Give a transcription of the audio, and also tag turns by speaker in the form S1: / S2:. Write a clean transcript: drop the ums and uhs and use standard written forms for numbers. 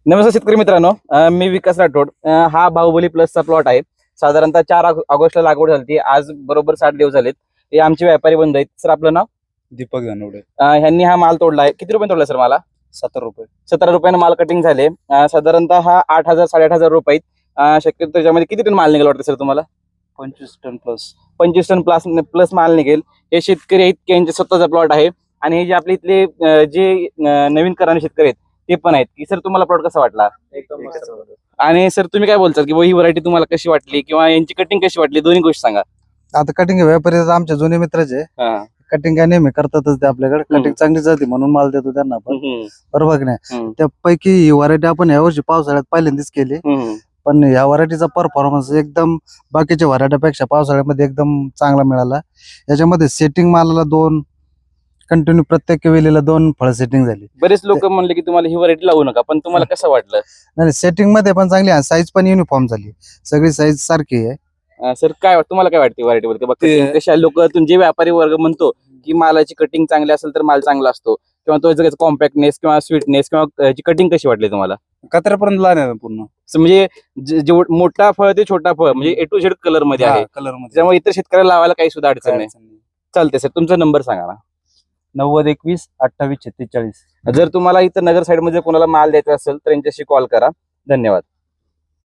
S1: नमस्कार शेतकरी मित्रांनो, मी विकास राठोड. हा बाहुबली प्लसचा प्लॉट आहे. साधारणतः 4 ऑगस्टला लागवड झाली. आज बरोबर 60 दिवस झालेत. हे आमचे व्यापारी बंधू आहेत. सर आपलं नाव?
S2: दीपक जानवडे.
S1: ह्यांनी हा माल तोडला आहे. किती रुपये तोडला सर मला?
S2: 17 रुपये.
S1: 17 रुपयानं माल कटिंग झाले. साधारणतः हा 8,000 8,500 रुपये आहेत. शक्यतो त्याच्यामध्ये किती टन माल निघेल वाटतं सर तुम्हाला?
S2: 25 टन प्लस.
S1: 25 टन प्लस माल निघेल. हे शेतकरी आहेत की यांचे स्वतःचा प्लॉट आहे. आणि हे जे आपले इथले जे नवीन कराने शेतकरी आहेत ते पण आहेत. की सर तुम्हाला प्लॉट कसा वाटला? आणि सर तुम्ही काय बोलतात की ही व्हरायटी तुम्हाला कशी वाटली किंवा यांची कटिंग कशी वाटली? दोन्ही गोष्टी सांगा.
S3: आता कटिंग व्यापारी आमचे जुने मित्रच आहे. कटिंग काय नेहमी करतातच ते आपल्याकडे. कटिंग चांगली जाते म्हणून माल देतो त्यांना आपण. बरोबर की नाही? त्यापैकी ही व्हरायटी आपण यावर्षी पावसाळ्यात पहिल्यांदाच केली. पण या व्हरायटीचा परफॉर्मन्स एकदम बाकीच्या व्हरायटीपेक्षा पावसाळ्यामध्ये एकदम चांगला मिळाला. याच्यामध्ये सेटिंग मालाला 2 कंटिन्यू प्रत्येक वेळेला 2 फळ सेटिंग झाली.
S1: बरेच लोक म्हणले की तुम्हाला ही व्हरायटी लावू नका, पण तुम्हाला कसं वाटलं?
S3: नाही, सेटिंग मध्ये पण चांगली आहे. साईज पण युनिफॉर्म झाली. सगळी साईज सारखी आहे.
S1: सर काय तुम्हाला काय वाटते व्हरायटी वरती? कशा लोक जे व्यापारी वर्ग म्हणतो की मालाची कटिंग चांगली असेल तर माल चांगला असतो, किंवा तो कॉम्पॅक्टनेस किंवा स्वीटनेस किंवा कटिंग कशी वाटली तुम्हाला?
S2: कचऱ्यापर्यंत लहान आहे पूर्ण.
S1: म्हणजे मोठा फळ ते छोटा फळ म्हणजे A to Z कलर मध्ये आहे.
S2: कलर मध्ये
S1: त्यामुळे इतर शेतकऱ्याला लावायला काही सुद्धा अडचण नाही. चालते सर, तुमचा नंबर सांगा ना.
S2: 90 21 28 46.
S1: जर तुम्हाला इथं नगर साईड मध्ये कोणाला माल द्यायचा असेल तर यांच्याशी कॉल करा. धन्यवाद.